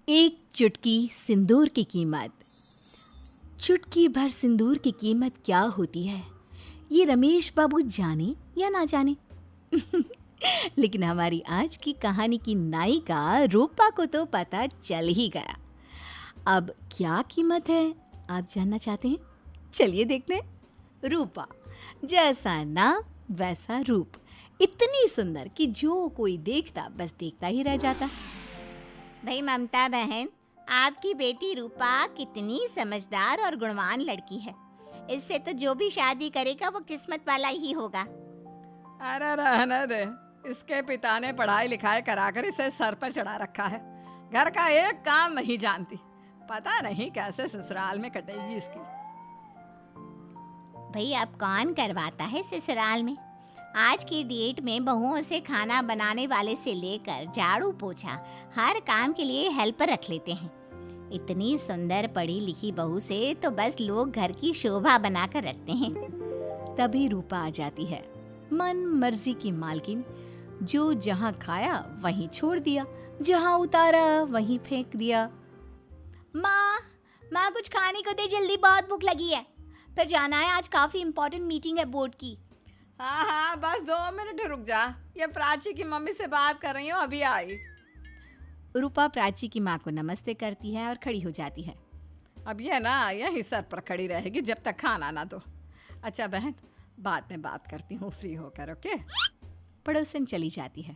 एक चुटकी सिंदूर की कीमत। चुटकी भर सिंदूर की कीमत क्या होती है, ये रमेश बाबू जाने या ना जाने। लेकिन हमारी आज की कहानी की नायिका रूपा को तो पता चल ही गया। अब क्या कीमत है, आप जानना चाहते हैं? चलिए देखते हैं। रूपा, जैसा नाम वैसा रूप, इतनी सुंदर कि जो कोई देखता बस देखता ही रह जाता। भाई ममता बहन, आपकी बेटी रूपा कितनी समझदार और गुणवान लड़की है। इससे तो जो भी शादी करेगा वो किस्मत वाला ही होगा। अरे रहने दे, इसके पिता ने पढ़ाई लिखाई कराकर इसे सर पर चढ़ा रखा है। घर का एक काम नहीं जानती, पता नहीं कैसे ससुराल में कटेगी इसकी। भाई अब कौन करवाता है ससुराल में? आज की डेट में बहुओं से खाना बनाने वाले से लेकर झाड़ू पोछा हर काम के लिए हेल्पर रख लेते हैं। इतनी सुंदर पढ़ी लिखी बहू से तो बस लोग घर की शोभा बनाकर रखते हैं। तभी रूपा आ जाती है, मन मर्जी की मालकिन, जो जहाँ खाया वहीं छोड़ दिया, जहाँ उतारा वहीं फेंक दिया। माँ कुछ खाने को दे जल्दी, बहुत भूख लगी है। फिर जाना है, आज काफी इम्पोर्टेंट मीटिंग है बोर्ड की। हाँ बस 2 मिनट रुक जा, ये प्राची की मम्मी से बात कर रही हूँ, अभी आई। रूपा प्राची की माँ को नमस्ते करती है और खड़ी हो जाती है। अब ये ना यही सर पर खड़ी रहेगी जब तक खाना ना दो। अच्छा बहन, बाद में बात करती हूँ फ्री होकर, ओके? पड़ोसन चली जाती है।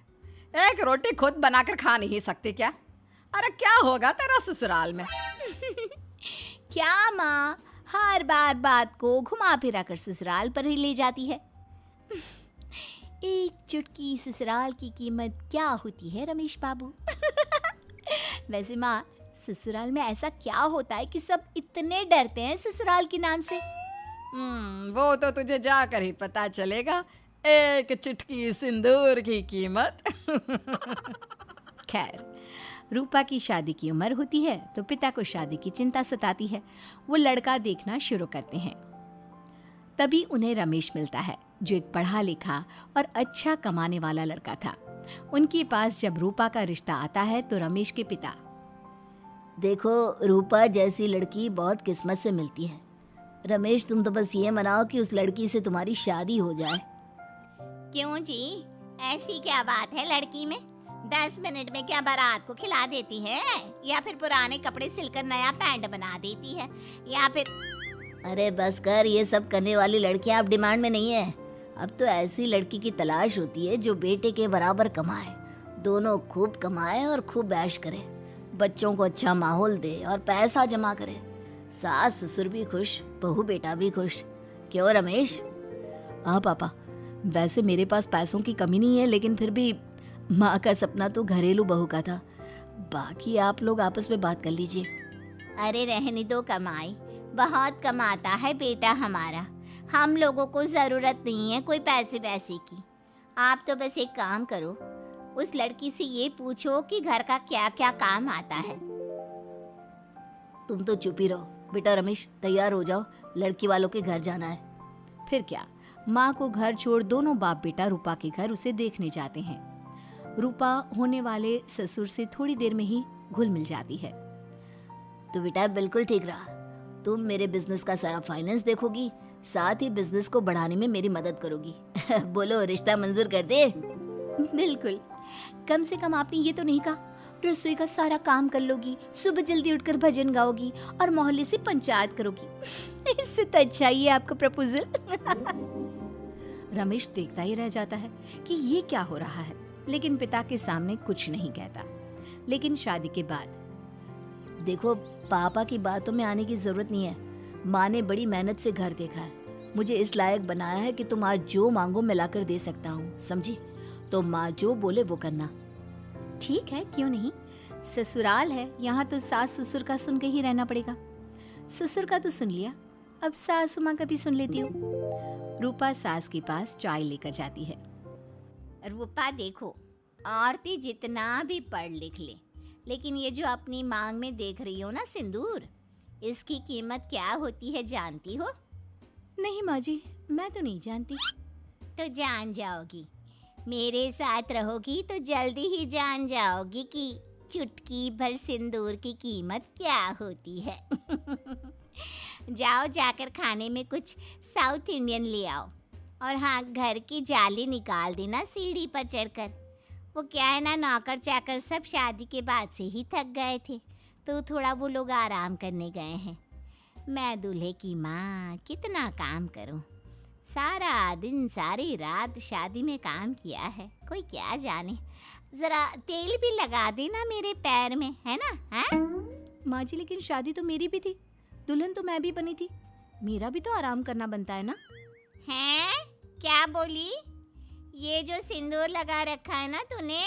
एक रोटी खुद बनाकर खा नहीं सकती क्या? अरे क्या होगा तेरा ससुराल में? क्या माँ, हर बार बात को घुमा फिरा कर ससुराल पर ही ले जाती है। एक चुटकी ससुराल की कीमत क्या होती है रमेश बाबू? वैसे माँ, ससुराल में ऐसा क्या होता है कि सब इतने डरते हैं ससुराल के नाम से? वो तो तुझे जाकर ही पता चलेगा। एक चुटकी सिंदूर की कीमत। खैर, रूपा की शादी की उम्र होती है तो पिता को शादी की चिंता सताती है। वो लड़का देखना शुरू करते हैं। तभी उन्हें रमेश मिलता है, जो एक पढ़ा लिखा और अच्छा कमाने वाला लड़का था। उनके पास जब रूपा का रिश्ता आता है तो रमेश के पिता, देखो, रूपा जैसी लड़की बहुत किस्मत से मिलती है। रमेश, तुम तो बस ये मनाओ कि उस लड़की से तुम्हारी शादी हो जाए। क्यों जी, ऐसी क्या बात है लड़की में? 10 मिनट में क्या बारात को खिला देती है, या फिर पुराने कपड़े सिलकर नया पैंट बना देती है, या फिर... अरे बस कर, ये सब करने वाली लड़कियां अब डिमांड में नहीं है। अब तो ऐसी लड़की की तलाश होती है जो बेटे के बराबर कमाए, दोनों खूब कमाए और खूब ऐश करे, बच्चों को अच्छा माहौल दे और पैसा जमा करे। सास ससुर भी खुश, बहू बेटा भी खुश। क्यों रमेश? हाँ पापा, वैसे मेरे पास पैसों की कमी नहीं है, लेकिन फिर भी माँ का सपना तो घरेलू बहू का था। बाकी आप लोग आपस में बात कर लीजिए। अरे रहने दो कमाई, बहुत कमाता है बेटा हमारा। हम लोगों को जरूरत नहीं है कोई पैसे वैसे की। आप तो बस एक काम करो, उस लड़की से ये पूछो कि घर का क्या क्या काम आता है। तुम तो चुप ही रहो। बेटा रमेश, तैयार हो जाओ, लड़की वालों के घर जाना है। फिर क्या, माँ को घर छोड़ दोनों बाप बेटा रूपा के घर उसे देखने जाते हैं। रूपा होने वाले ससुर से थोड़ी देर में ही घुल मिल जाती है। तो बेटा बिल्कुल ठीक रहा, तुम मेरे बिजनेस का सारा फाइनेंस देखोगी, साथ ही बिजनेस को बढ़ाने में मेरी मदद करोगी। बोलो, रिश्ता मंजूर कर दे? बिल्कुल। कम से कम आपने ये तो नहीं कहा रसोई का सारा काम कर लोगी, सुबह जल्दी उठकर भजन गाओगी और मोहल्ले से पंचायत करोगी। इससे तो अच्छा ही है आपका प्रपोजल। रमेश देखता ही रह जाता है कि ये क्या हो रहा है, लेकिन पिता के सामने कुछ नहीं कहता। लेकिन शादी के बाद, देखो, पापा की बातों में आने की जरूरत नहीं है। माँ ने बड़ी मेहनत से घर देखा है, मुझे इस लायक बनाया है कि तुम आज जो मांगो मैं लाकर दे सकता हूँ, समझी? तो माँ जो बोले वो करना। ठीक है, क्यों नहीं। ससुराल है, यहाँ तो सास ससुर का सुन के ही रहना पड़ेगा। ससुर का तो सुन लिया, अब सासू माँ का भी सुन लेती हूँ। रूपा सास के पास चाय लेकर जाती है। रूपा देखो, औरतें जितना भी पढ़ लिख ले, लेकिन ये जो अपनी मांग में देख रही हो ना सिंदूर, इसकी कीमत क्या होती है जानती हो? नहीं माँ जी, मैं तो नहीं जानती। तो जान जाओगी, मेरे साथ रहोगी तो जल्दी ही जान जाओगी कि चुटकी भर सिंदूर की कीमत क्या होती है। जाओ जाकर खाने में कुछ साउथ इंडियन ले आओ। और हाँ, घर की जाली निकाल देना सीढ़ी पर चढ़कर। वो क्या है ना, नौकर चाकर सब शादी के बाद से ही थक गए थे, तो थोड़ा वो लोग आराम करने गए हैं। मैं दूल्हे की माँ कितना काम करूँ। सारा दिन सारी रात शादी में काम किया है, कोई क्या जाने। जरा तेल भी लगा देना मेरे पैर में, है ना? हैं? माँ जी, लेकिन शादी तो मेरी भी थी, दुल्हन तो मैं भी बनी थी, मेरा भी तो आराम करना बनता है ना। हैं? क्या बोली? ये जो सिंदूर लगा रखा है ना तूने,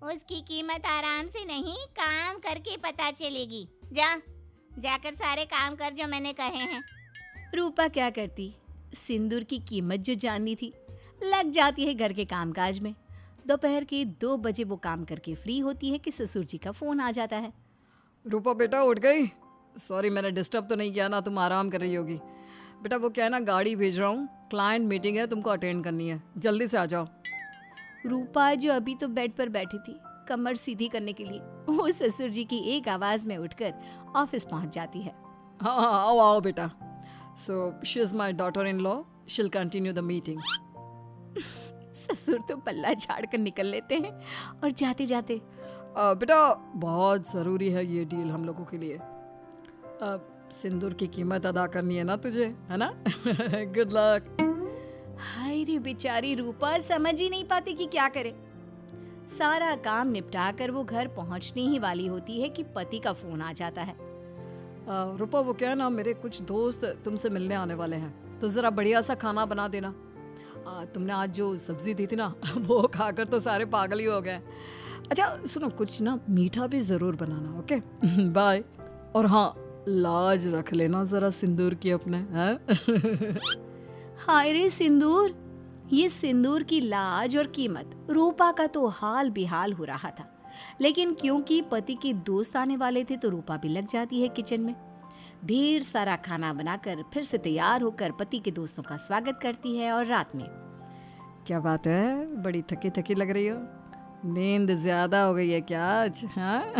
उसकी कीमत आराम से नहीं, काम करके पता चलेगी। जाकर सारे काम कर जो मैंने कहे हैं। रूपा क्या करती, सिंदूर की कीमत जो जाननी थी लग जाती है घर के कामकाज में। दोपहर के 2 बजे वो काम करके फ्री होती है कि ससुर जी का फोन आ जाता है। रूपा बेटा उठ गई? सॉरी, मैंने डिस्टर्ब तो नहीं किया ना? तुम आराम कर रही होगी। बेटा वो क्या है ना, गाड़ी भेज रहा हूँ, क्लाइंट मीटिंग है, तुमको अटेंड करनी है, जल्दी से आ जाओ। रूपा जो अभी तो बेड पर बैठी थी कमर सीधी करने के लिए, वो ससुर जी की एक आवाज में उठकर ऑफिस पहुंच जाती है। हाँ आओ आओ बेटा। So she is my daughter in law, शील कंटिन्यू द मीटिंग। ससुर तो पल्ला झाड़ कर निकल लेते हैं और जाते जाते, बेटा बहुत ज़रूरी है ये डील हम लोगों के लिए। सिंदूर की कीमत अदा करनी है ना तुझे, है ना? Good luck. हाय रे बेचारी रूपा समझ ही नहीं पाती कि क्या करे। सारा काम निपटा कर वो घर पहुंचने ही वाली होती है कि पति का फोन आ जाता है। रूपा वो क्या है ना, मेरे कुछ दोस्त तुमसे मिलने आने वाले हैं, तो ज़रा बढ़िया सा खाना बना देना। तुमने आज जो सब्जी दी थी ना, वो खाकर तो सारे पागल ही हो गए। अच्छा सुनो, कुछ ना मीठा भी ज़रूर बनाना, ओके? बाय। और हाँ, लाज रख लेना ज़रा सिंदूर की अपने, हैं? हाय रे सिंदूर, ये सिंदूर की लाज और कीमत। रूपा का तो हाल बेहाल हो रहा था, लेकिन क्योंकि पति के दोस्त आने वाले थे तो रूपा भी लग जाती है किचन में। ढेर सारा खाना बनाकर फिर से तैयार होकर पति के दोस्तों का स्वागत करती है। और रात में, क्या बात है, बड़ी थकी थकी लग रही हो, नींद ज़्यादा हो गई है क्या आज? हाँ?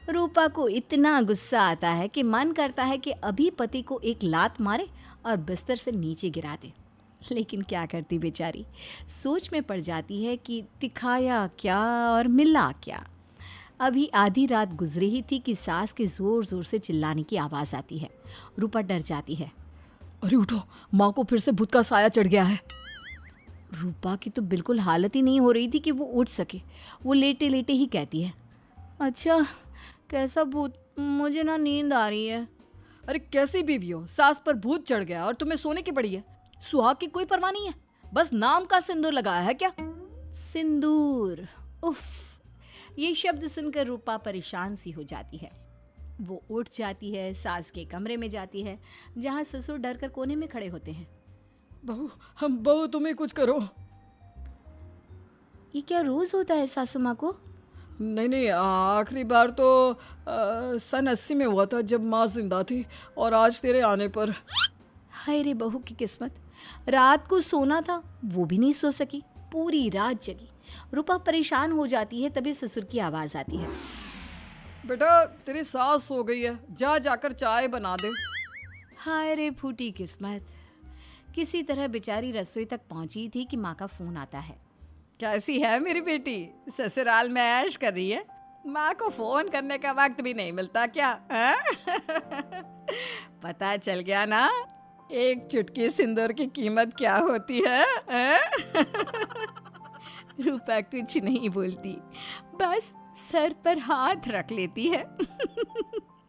रूपा को इतना गुस्सा आता है कि मन करता है कि अभी पति को एक लात मारे और बिस्तर से नीचे गिरा दे, लेकिन क्या करती बेचारी, सोच में पड़ जाती है कि दिखाया क्या और मिला क्या। अभी आधी रात गुजरी ही थी कि सास के जोर जोर से चिल्लाने की आवाज़ आती है। रूपा डर जाती है। अरे उठो, माँ को फिर से भूत का साया चढ़ गया है। रूपा की तो बिल्कुल हालत ही नहीं हो रही थी कि वो उठ सके। वो लेटे लेटे ही कहती है, अच्छा कैसा भूत, मुझे ना नींद आ रही है। अरे कैसी बीवी हो, सास पर भूत चढ़ गया और तुम्हें सोने की पड़ी है? सुहाग की कोई परवाह नहीं है, बस नाम का सिंदूर लगाया है क्या? सिंदूर, उफ, ये शब्द सुनकर रूपा परेशान सी हो जाती है। वो उठ जाती है, सास के कमरे में जाती है जहाँ ससुर डर कर कोने में खड़े होते हैं। बहू तुम्हें कुछ करो। ये क्या रोज होता है सासू माँ को? नहीं, आखिरी बार तो सन 80 में हुआ था जब माँ जिंदा थी, और आज तेरे आने पर। हाय रे बहू की किस्मत, रात को सोना था वो भी नहीं सो सकी, पूरी रात जगी। रूपा परेशान हो जाती है, तभी ससुर की आवाज़ आती है, बेटा तेरी सास सो गई है, जाकर चाय बना दे। हाय रे फूटी किस्मत, किसी तरह बेचारी रसोई तक पहुंची थी कि माँ का फोन आता है। कैसी है मेरी बेटी, ससुराल में ऐश कर रही है? माँ को फोन करने का वक्त भी नहीं मिलता क्या? पता चल गया ना एक चुटकी सिंदूर की कीमत क्या होती है? रूपा कुछ नहीं बोलती, बस सर पर हाथ रख लेती है।